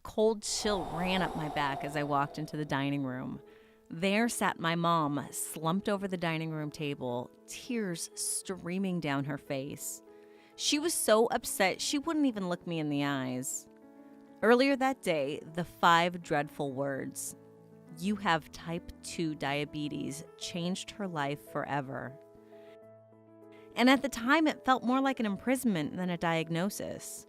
cold chill ran up my back as I walked into the dining room. There sat my mom, slumped over the dining room table, tears streaming down her face. She was so upset she wouldn't even look me in the eyes. Earlier that day, the 5 dreadful words, "You have type 2 diabetes," changed her life forever. And at the time, it felt more like an imprisonment than a diagnosis.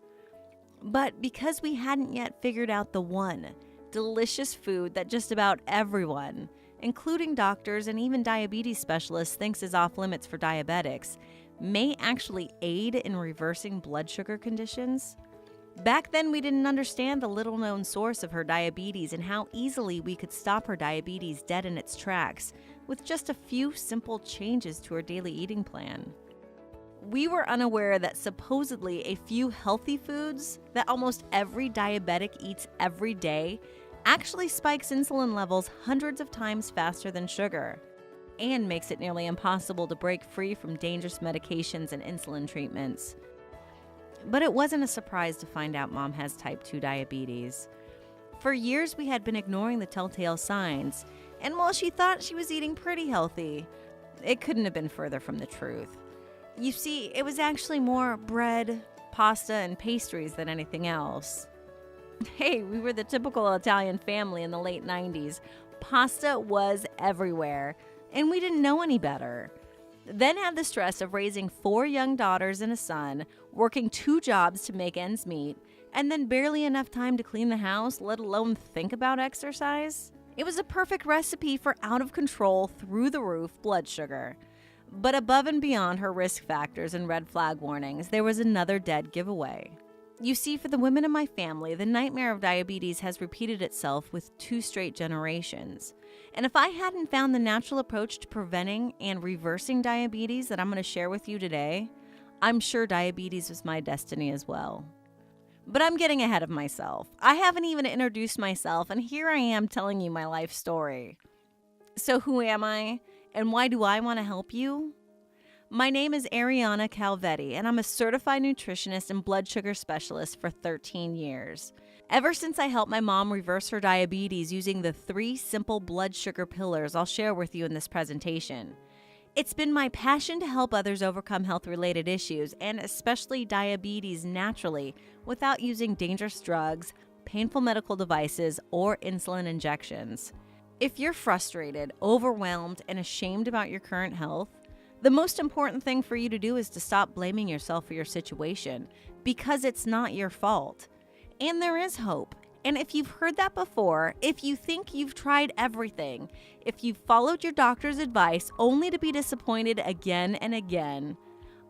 But because we hadn't yet figured out the one delicious food that just about everyone, including doctors and even diabetes specialists, thinks is off limits for diabetics, may actually aid in reversing blood sugar conditions. Back then, we didn't understand the little-known source of her diabetes and how easily we could stop her diabetes dead in its tracks with just a few simple changes to her daily eating plan. We were unaware that supposedly a few healthy foods that almost every diabetic eats every day actually spikes insulin levels hundreds of times faster than sugar and makes it nearly impossible to break free from dangerous medications and insulin treatments. But it wasn't a surprise to find out Mom has type 2 diabetes. For years, we had been ignoring the telltale signs, and while she thought she was eating pretty healthy, it couldn't have been further from the truth. You see, it was actually more bread, pasta, and pastries than anything else. Hey, we were the typical Italian family in the late 90s. Pasta was everywhere, and we didn't know any better. Then had the stress of raising 4 young daughters and a son, working 2 jobs to make ends meet, and then barely enough time to clean the house, let alone think about exercise. It was a perfect recipe for out-of-control, through-the-roof blood sugar. But above and beyond her risk factors and red flag warnings, there was another dead giveaway. You see, for the women in my family, the nightmare of diabetes has repeated itself with 2 straight generations. And if I hadn't found the natural approach to preventing and reversing diabetes that I'm going to share with you today, I'm sure diabetes was my destiny as well. But I'm getting ahead of myself. I haven't even introduced myself, and here I am telling you my life story. So who am I, and why do I want to help you? My name is Ariana Calvetti, and I'm a certified nutritionist and blood sugar specialist for 13 years. Ever since I helped my mom reverse her diabetes using the 3 simple blood sugar pillars I'll share with you in this presentation. It's been my passion to help others overcome health-related issues, and especially diabetes naturally, without using dangerous drugs, painful medical devices, or insulin injections. If you're frustrated, overwhelmed, and ashamed about your current health, the most important thing for you to do is to stop blaming yourself for your situation, because it's not your fault. And there is hope. And if you've heard that before, if you think you've tried everything, if you've followed your doctor's advice only to be disappointed again and again,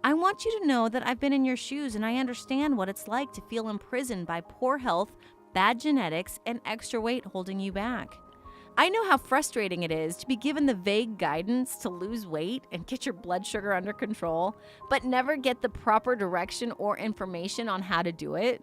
I want you to know that I've been in your shoes and I understand what it's like to feel imprisoned by poor health, bad genetics, and extra weight holding you back. I know how frustrating it is to be given the vague guidance to lose weight and get your blood sugar under control, but never get the proper direction or information on how to do it.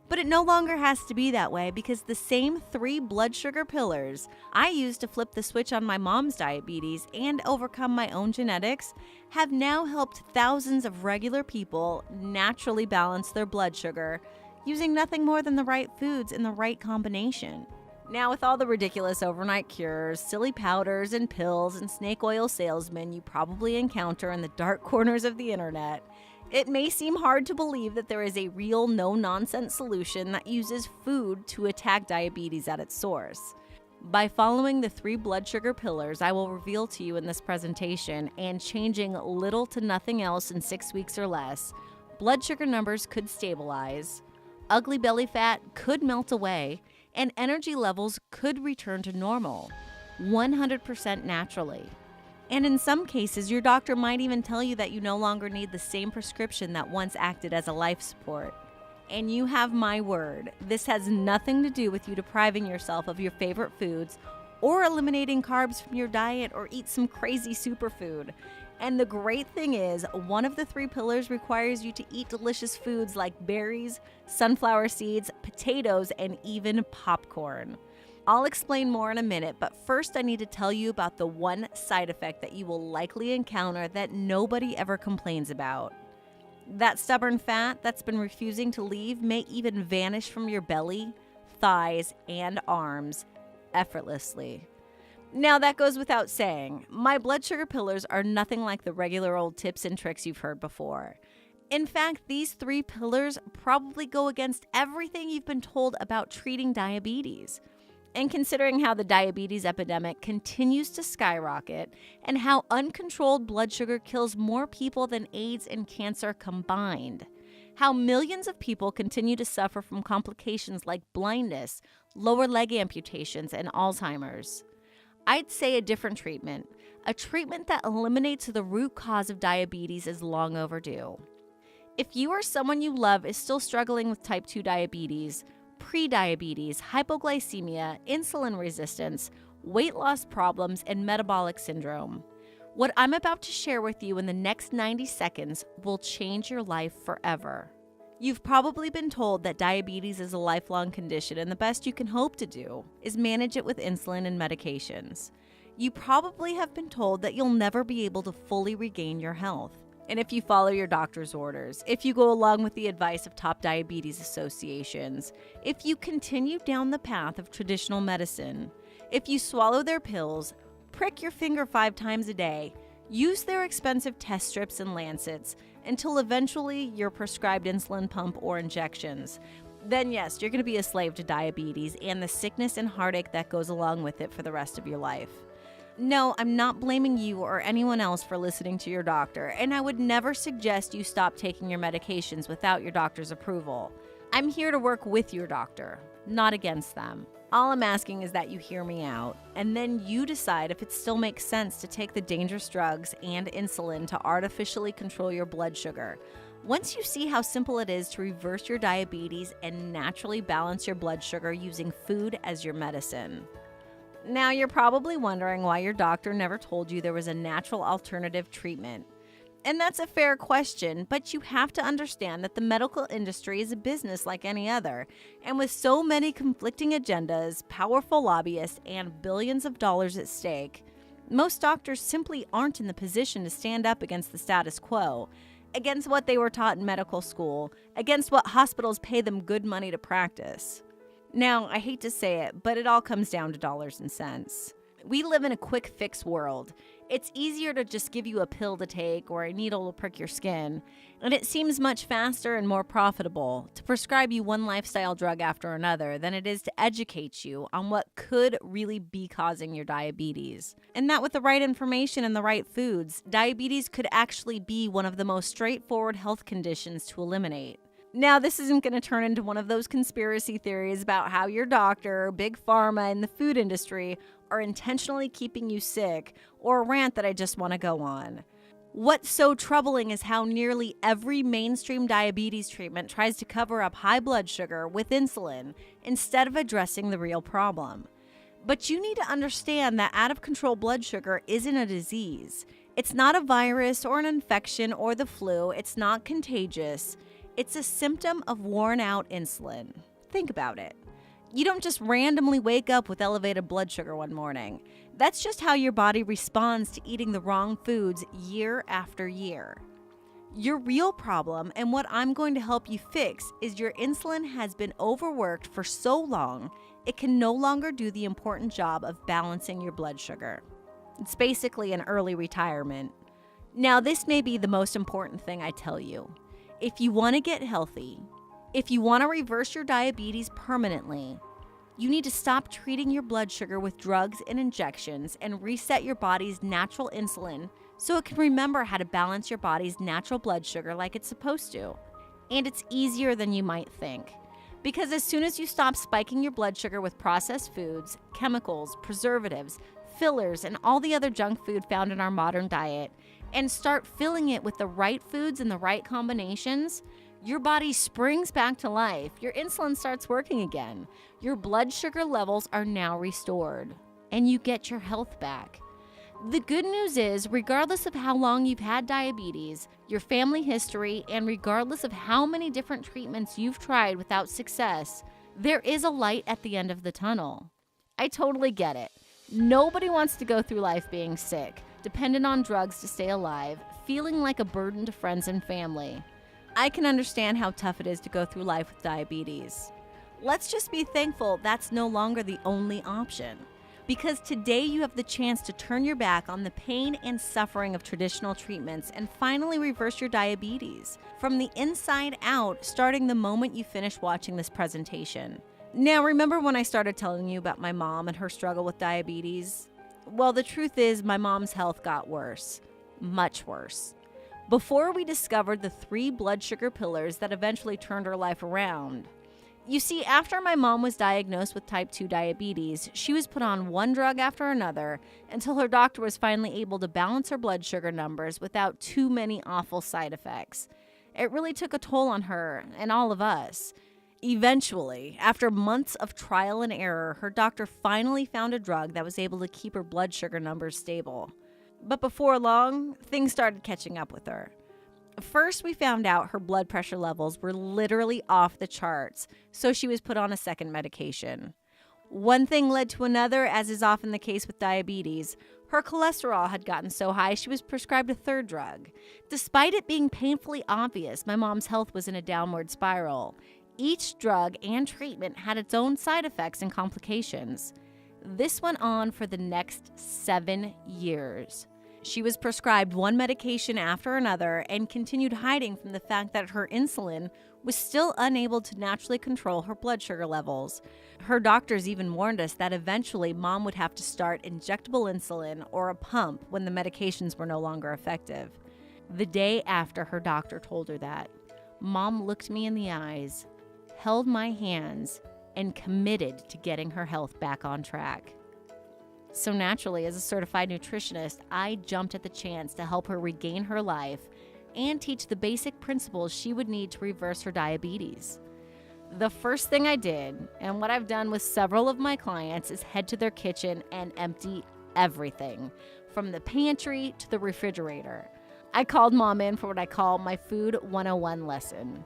But it no longer has to be that way, because the same 3 blood sugar pillars I used to flip the switch on my mom's diabetes and overcome my own genetics have now helped thousands of regular people naturally balance their blood sugar using nothing more than the right foods in the right combination. Now, with all the ridiculous overnight cures, silly powders and pills, and snake oil salesmen you probably encounter in the dark corners of the internet, it may seem hard to believe that there is a real no-nonsense solution that uses food to attack diabetes at its source. By following the 3 blood sugar pillars I will reveal to you in this presentation and changing little to nothing else in 6 weeks or less, blood sugar numbers could stabilize, ugly belly fat could melt away, and energy levels could return to normal, 100% naturally. And in some cases, your doctor might even tell you that you no longer need the same prescription that once acted as a life support. And you have my word, this has nothing to do with you depriving yourself of your favorite foods or eliminating carbs from your diet or eat some crazy superfood. And the great thing is, one of the 3 pillars requires you to eat delicious foods like berries, sunflower seeds, potatoes, and even popcorn. I'll explain more in a minute, but first I need to tell you about the one side effect that you will likely encounter that nobody ever complains about. That stubborn fat that's been refusing to leave may even vanish from your belly, thighs, and arms effortlessly. Now, that goes without saying, my blood sugar pillars are nothing like the regular old tips and tricks you've heard before. In fact, these 3 pillars probably go against everything you've been told about treating diabetes. And considering how the diabetes epidemic continues to skyrocket and how uncontrolled blood sugar kills more people than AIDS and cancer combined, how millions of people continue to suffer from complications like blindness, lower leg amputations, and Alzheimer's, I'd say a different treatment, a treatment that eliminates the root cause of diabetes, is long overdue. If you or someone you love is still struggling with type 2 diabetes, prediabetes, hypoglycemia, insulin resistance, weight loss problems, and metabolic syndrome, what I'm about to share with you in the next 90 seconds will change your life forever. You've probably been told that diabetes is a lifelong condition and the best you can hope to do is manage it with insulin and medications. You probably have been told that you'll never be able to fully regain your health. And if you follow your doctor's orders, if you go along with the advice of top diabetes associations, if you continue down the path of traditional medicine, if you swallow their pills, prick your finger 5 times a day, use their expensive test strips and lancets until eventually you're prescribed insulin pump or injections, then yes, you're going to be a slave to diabetes and the sickness and heartache that goes along with it for the rest of your life. No, I'm not blaming you or anyone else for listening to your doctor, and I would never suggest you stop taking your medications without your doctor's approval. I'm here to work with your doctor, not against them. All I'm asking is that you hear me out, and then you decide if it still makes sense to take the dangerous drugs and insulin to artificially control your blood sugar. Once you see how simple it is to reverse your diabetes and naturally balance your blood sugar using food as your medicine. Now, you're probably wondering why your doctor never told you there was a natural alternative treatment. And that's a fair question, but you have to understand that the medical industry is a business like any other. And with so many conflicting agendas, powerful lobbyists, and billions of dollars at stake, most doctors simply aren't in the position to stand up against the status quo, against what they were taught in medical school, against what hospitals pay them good money to practice. Now, I hate to say it, but it all comes down to dollars and cents. We live in a quick fix world. It's easier to just give you a pill to take or a needle to prick your skin, and it seems much faster and more profitable to prescribe you one lifestyle drug after another than it is to educate you on what could really be causing your diabetes. And that with the right information and the right foods, diabetes could actually be one of the most straightforward health conditions to eliminate. Now, this isn't going to turn into one of those conspiracy theories about how your doctor, big pharma, and the food industry are intentionally keeping you sick, or a rant that I just want to go on. What's so troubling is how nearly every mainstream diabetes treatment tries to cover up high blood sugar with insulin instead of addressing the real problem. But you need to understand that out-of-control blood sugar isn't a disease. It's not a virus or an infection or the flu. It's not contagious. It's a symptom of worn-out insulin. Think about it. You don't just randomly wake up with elevated blood sugar one morning. That's just how your body responds to eating the wrong foods year after year. Your real problem, and what I'm going to help you fix, is your insulin has been overworked for so long, it can no longer do the important job of balancing your blood sugar. It's basically an early retirement. Now, this may be the most important thing I tell you. If you want to get healthy, if you want to reverse your diabetes permanently, you need to stop treating your blood sugar with drugs and injections and reset your body's natural insulin so it can remember how to balance your body's natural blood sugar like it's supposed to. And it's easier than you might think. Because as soon as you stop spiking your blood sugar with processed foods, chemicals, preservatives, fillers, and all the other junk food found in our modern diet, and start filling it with the right foods and the right combinations, your body springs back to life. Your insulin starts working again. Your blood sugar levels are now restored, and you get your health back. The good news is, regardless of how long you've had diabetes, your family history, and regardless of how many different treatments you've tried without success, there is a light at the end of the tunnel. I totally get it. Nobody wants to go through life being sick, dependent on drugs to stay alive, feeling like a burden to friends and family. I can understand how tough it is to go through life with diabetes. Let's just be thankful that's no longer the only option. Because today you have the chance to turn your back on the pain and suffering of traditional treatments and finally reverse your diabetes from the inside out, starting the moment you finish watching this presentation. Now, remember when I started telling you about my mom and her struggle with diabetes? Well, the truth is my mom's health got worse, much worse. Before we discovered the 3 blood sugar pillars that eventually turned her life around. You see, after my mom was diagnosed with type 2 diabetes, she was put on one drug after another until her doctor was finally able to balance her blood sugar numbers without too many awful side effects. It really took a toll on her and all of us. Eventually, after months of trial and error, her doctor finally found a drug that was able to keep her blood sugar numbers stable. But before long, things started catching up with her. First, we found out her blood pressure levels were literally off the charts, so she was put on a second medication. One thing led to another, as is often the case with diabetes. Her cholesterol had gotten so high she was prescribed a third drug. Despite it being painfully obvious my mom's health was in a downward spiral, each drug and treatment had its own side effects and complications. This went on for the next 7 years. She was prescribed one medication after another and continued hiding from the fact that her insulin was still unable to naturally control her blood sugar levels. Her doctors even warned us that eventually mom would have to start injectable insulin or a pump when the medications were no longer effective. The day after her doctor told her that, mom looked me in the eyes, held my hands, and committed to getting her health back on track. So naturally, as a certified nutritionist, I jumped at the chance to help her regain her life and teach the basic principles she would need to reverse her diabetes. The first thing I did, and what I've done with several of my clients, is head to their kitchen and empty everything, from the pantry to the refrigerator. I called mom in for what I call my Food 101 lesson.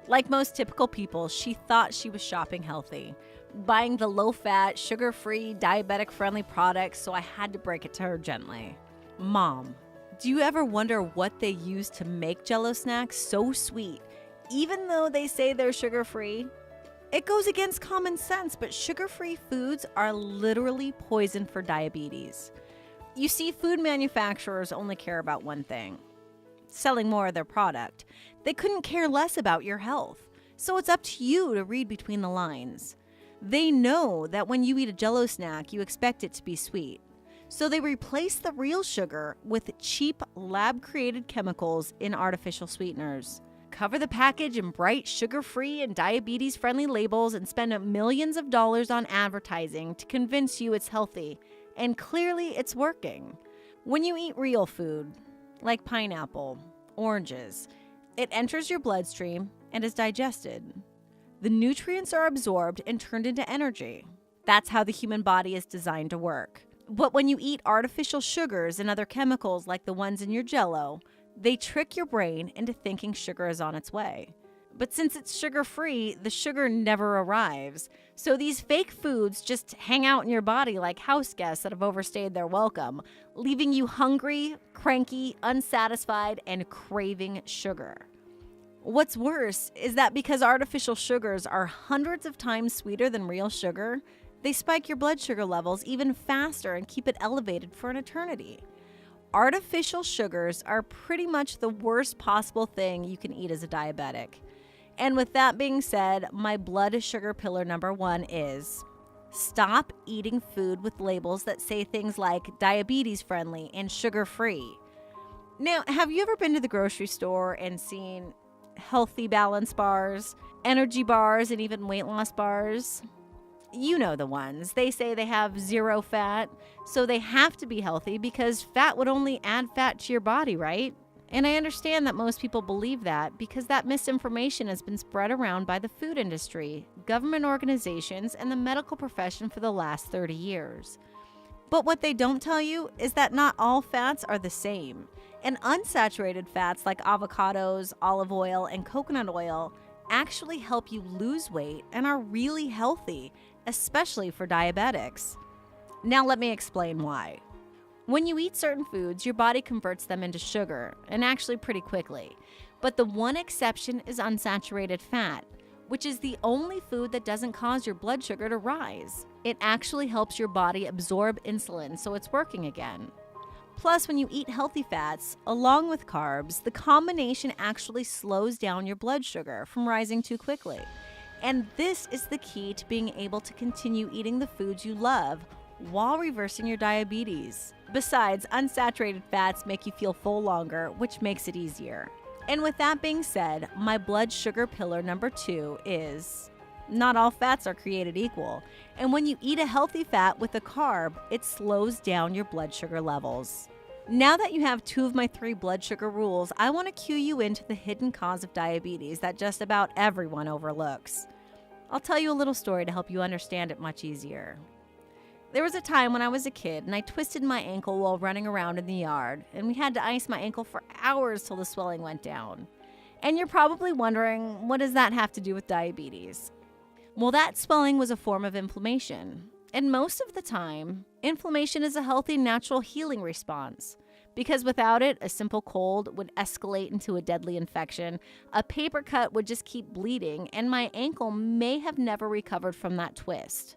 Like most typical people, she thought she was shopping healthy, buying the low-fat, sugar-free, diabetic-friendly products, so I had to break it to her gently. Mom, do you ever wonder what they use to make Jell-O snacks so sweet, even though they say they're sugar-free? It goes against common sense, but sugar-free foods are literally poison for diabetes. You see, food manufacturers only care about one thing: selling more of their product. They couldn't care less about your health, so it's up to you to read between the lines. They know that when you eat a Jell-O snack, you expect it to be sweet. So they replace the real sugar with cheap lab-created chemicals in artificial sweeteners. Cover the package in bright sugar-free and diabetes-friendly labels and spend millions of dollars on advertising to convince you it's healthy. And clearly it's working. When you eat real food, like pineapple, oranges, it enters your bloodstream and is digested. The nutrients are absorbed and turned into energy. That's how the human body is designed to work. But when you eat artificial sugars and other chemicals like the ones in your Jell-O, they trick your brain into thinking sugar is on its way. But since it's sugar-free, the sugar never arrives. So these fake foods just hang out in your body like house guests that have overstayed their welcome, leaving you hungry, cranky, unsatisfied, and craving sugar. What's worse is that because artificial sugars are hundreds of times sweeter than real sugar, they spike your blood sugar levels even faster and keep it elevated for an eternity. Artificial sugars are pretty much the worst possible thing you can eat as a diabetic. And with that being said, my blood sugar pillar number 1 is: stop eating food with labels that say things like diabetes friendly and sugar free. Now, have you ever been to the grocery store and seen healthy balance bars, energy bars, and even weight loss bars? You know the ones. They say they have 0 fat, so they have to be healthy because fat would only add fat to your body, right? And I understand that most people believe that because that misinformation has been spread around by the food industry, government organizations, and the medical profession for the last 30 years. But what they don't tell you is that not all fats are the same. And unsaturated fats like avocados, olive oil, and coconut oil actually help you lose weight and are really healthy, especially for diabetics. Now let me explain why. When you eat certain foods, your body converts them into sugar, and actually pretty quickly. But the one exception is unsaturated fat, which is the only food that doesn't cause your blood sugar to rise. It actually helps your body absorb insulin, so it's working again. Plus, when you eat healthy fats along with carbs, the combination actually slows down your blood sugar from rising too quickly. And this is the key to being able to continue eating the foods you love while reversing your diabetes. Besides, unsaturated fats make you feel full longer, which makes it easier. And with that being said, my blood sugar pillar number 2 is not all fats are created equal. And when you eat a healthy fat with a carb, it slows down your blood sugar levels. Now that you have 2 of my 3 blood sugar rules, I want to cue you into the hidden cause of diabetes that just about everyone overlooks. I'll tell you a little story to help you understand it much easier. There was a time when I was a kid and I twisted my ankle while running around in the yard, and we had to ice my ankle for hours till the swelling went down. And you're probably wondering, what does that have to do with diabetes? Well, that swelling was a form of inflammation. And most of the time, inflammation is a healthy natural healing response. Because without it, a simple cold would escalate into a deadly infection, a paper cut would just keep bleeding, and my ankle may have never recovered from that twist.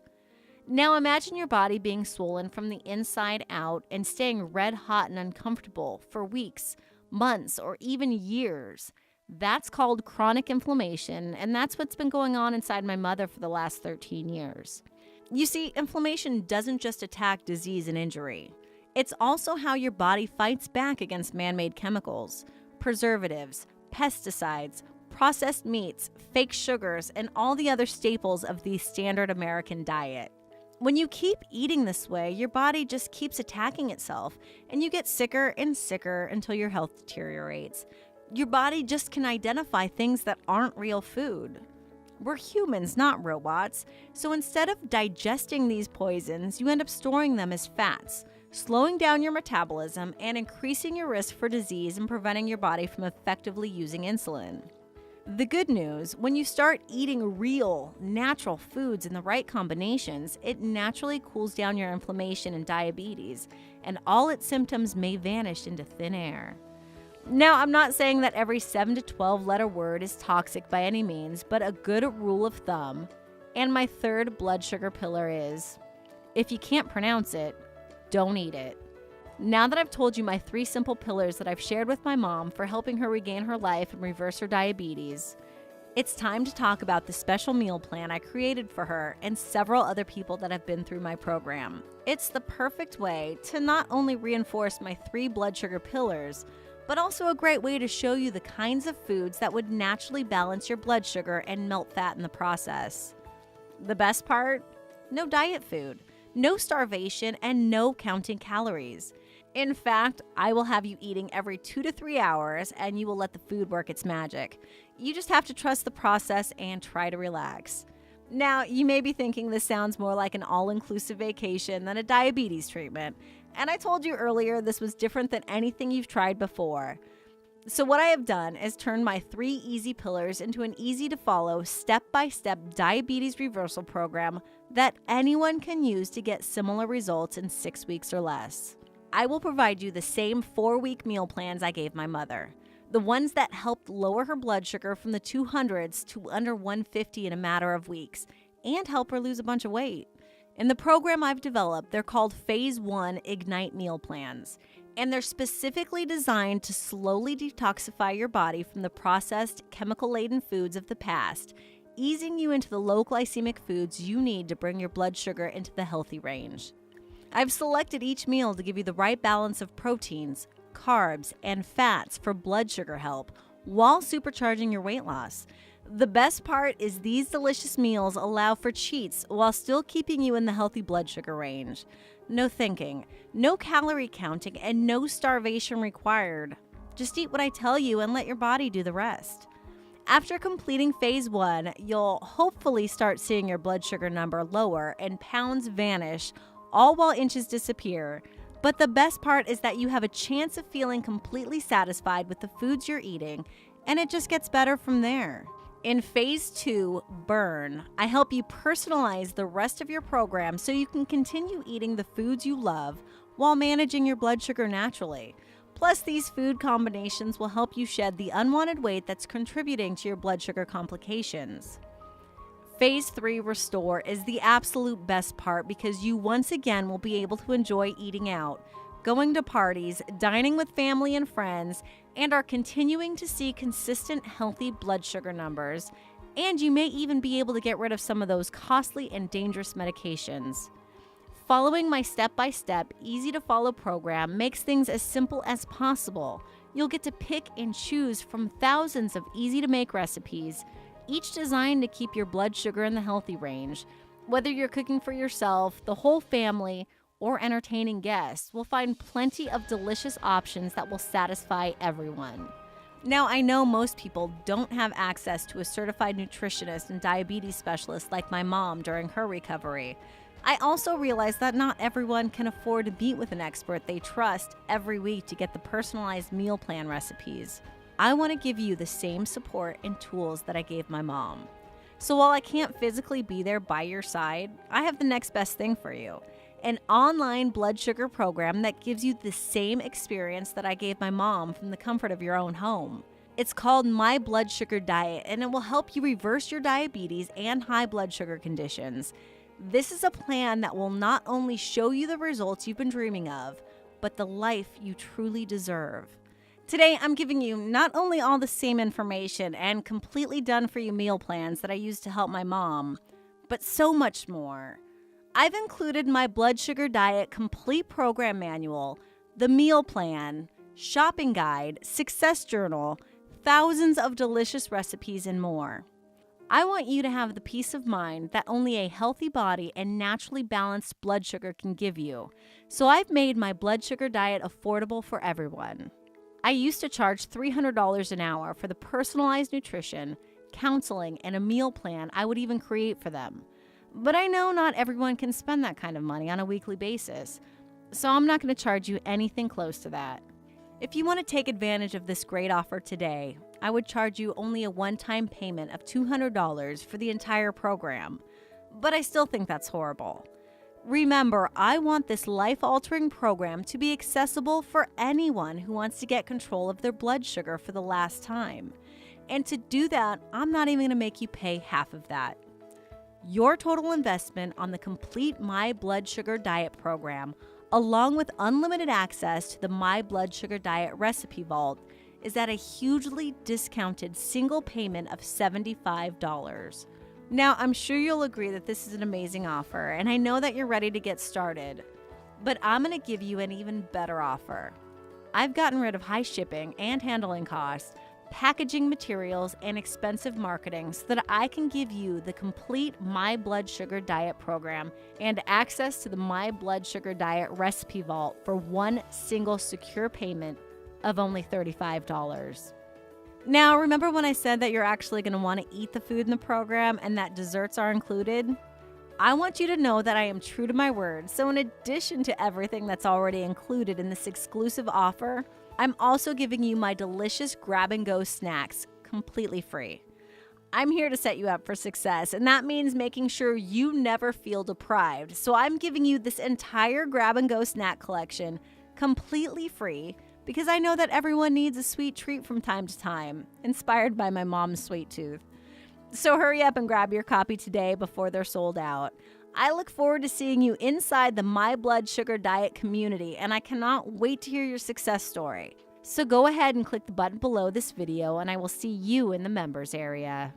Now imagine your body being swollen from the inside out and staying red hot and uncomfortable for weeks, months, or even years. That's called chronic inflammation, and that's what's been going on inside my mother for the last 13 years. You see, inflammation doesn't just attack disease and injury. It's also how your body fights back against man-made chemicals, preservatives, pesticides, processed meats, fake sugars, and all the other staples of the standard American diet. When you keep eating this way, your body just keeps attacking itself, and you get sicker and sicker until your health deteriorates. Your body just can identify things that aren't real food. We're humans, not robots, so instead of digesting these poisons, you end up storing them as fats, slowing down your metabolism and increasing your risk for disease and preventing your body from effectively using insulin. The good news, when you start eating real, natural foods in the right combinations, it naturally cools down your inflammation and diabetes, and all its symptoms may vanish into thin air. Now, I'm not saying that every 7 to 12 letter word is toxic by any means, but a good rule of thumb, and my 3rd blood sugar pillar is, if you can't pronounce it, don't eat it. Now that I've told you my 3 simple pillars that I've shared with my mom for helping her regain her life and reverse her diabetes, it's time to talk about the special meal plan I created for her and several other people that have been through my program. It's the perfect way to not only reinforce my 3 blood sugar pillars, but also a great way to show you the kinds of foods that would naturally balance your blood sugar and melt fat in the process. The best part? No diet food, no starvation, and no counting calories. In fact, I will have you eating every 2 to 3 hours, and you will let the food work its magic. You just have to trust the process and try to relax. Now, you may be thinking this sounds more like an all-inclusive vacation than a diabetes treatment, and I told you earlier this was different than anything you've tried before. So what I have done is turn my 3 easy pillars into an easy-to-follow, step-by-step diabetes reversal program that anyone can use to get similar results in 6 weeks or less. I will provide you the same 4-week meal plans I gave my mother, the ones that helped lower her blood sugar from the 200s to under 150 in a matter of weeks, and help her lose a bunch of weight. In the program I've developed, they're called Phase 1 Ignite Meal Plans, and they're specifically designed to slowly detoxify your body from the processed, chemical-laden foods of the past, easing you into the low glycemic foods you need to bring your blood sugar into the healthy range. I've selected each meal to give you the right balance of proteins, carbs, and fats for blood sugar help while supercharging your weight loss. The best part is these delicious meals allow for cheats while still keeping you in the healthy blood sugar range. No thinking, no calorie counting, and no starvation required. Just eat what I tell you and let your body do the rest. After completing Phase 1, you'll hopefully start seeing your blood sugar number lower and pounds vanish, all while inches disappear. But the best part is that you have a chance of feeling completely satisfied with the foods you're eating, and it just gets better from there. In Phase 2, Burn, I help you personalize the rest of your program so you can continue eating the foods you love while managing your blood sugar naturally. Plus, these food combinations will help you shed the unwanted weight that's contributing to your blood sugar complications. Phase 3 Restore is the absolute best part because you once again will be able to enjoy eating out, going to parties, dining with family and friends, and are continuing to see consistent healthy blood sugar numbers. And you may even be able to get rid of some of those costly and dangerous medications. Following my step-by-step, easy-to-follow program makes things as simple as possible. You'll get to pick and choose from thousands of easy-to-make recipes, each designed to keep your blood sugar in the healthy range. Whether you're cooking for yourself, the whole family, or entertaining guests, we'll find plenty of delicious options that will satisfy everyone. Now, I know most people don't have access to a certified nutritionist and diabetes specialist like my mom during her recovery. I also realize that not everyone can afford to meet with an expert they trust every week to get the personalized meal plan recipes. I want to give you the same support and tools that I gave my mom. So while I can't physically be there by your side, I have the next best thing for you. An online blood sugar program that gives you the same experience that I gave my mom from the comfort of your own home. It's called My Blood Sugar Diet, and it will help you reverse your diabetes and high blood sugar conditions. This is a plan that will not only show you the results you've been dreaming of, but the life you truly deserve. Today, I'm giving you not only all the same information and completely done-for-you meal plans that I used to help my mom, but so much more. I've included my blood sugar diet complete program manual, the meal plan, shopping guide, success journal, thousands of delicious recipes, and more. I want you to have the peace of mind that only a healthy body and naturally balanced blood sugar can give you. So I've made my blood sugar diet affordable for everyone. I used to charge $300 an hour for the personalized nutrition, counseling, and a meal plan I would even create for them. But I know not everyone can spend that kind of money on a weekly basis, so I'm not going to charge you anything close to that. If you want to take advantage of this great offer today, I would charge you only a one-time payment of $200 for the entire program, but I still think that's horrible. Remember, I want this life-altering program to be accessible for anyone who wants to get control of their blood sugar for the last time. And to do that, I'm not even going to make you pay half of that. Your total investment on the complete My Blood Sugar Diet program, along with unlimited access to the My Blood Sugar Diet Recipe Vault, is at a hugely discounted single payment of $75. Now, I'm sure you'll agree that this is an amazing offer, and I know that you're ready to get started, but I'm going to give you an even better offer. I've gotten rid of high shipping and handling costs, packaging materials, and expensive marketing so that I can give you the complete My Blood Sugar Diet program and access to the My Blood Sugar Diet Recipe Vault for one single secure payment of only $35. Now, remember when I said that you're actually going to want to eat the food in the program and that desserts are included? I want you to know that I am true to my word. So in addition to everything that's already included in this exclusive offer, I'm also giving you my delicious grab-and-go snacks completely free. I'm here to set you up for success, and that means making sure you never feel deprived. So I'm giving you this entire grab-and-go snack collection completely free because I know that everyone needs a sweet treat from time to time, inspired by my mom's sweet tooth. So hurry up and grab your copy today before they're sold out. I look forward to seeing you inside the My Blood Sugar Diet community, and I cannot wait to hear your success story. So go ahead and click the button below this video, and I will see you in the members area.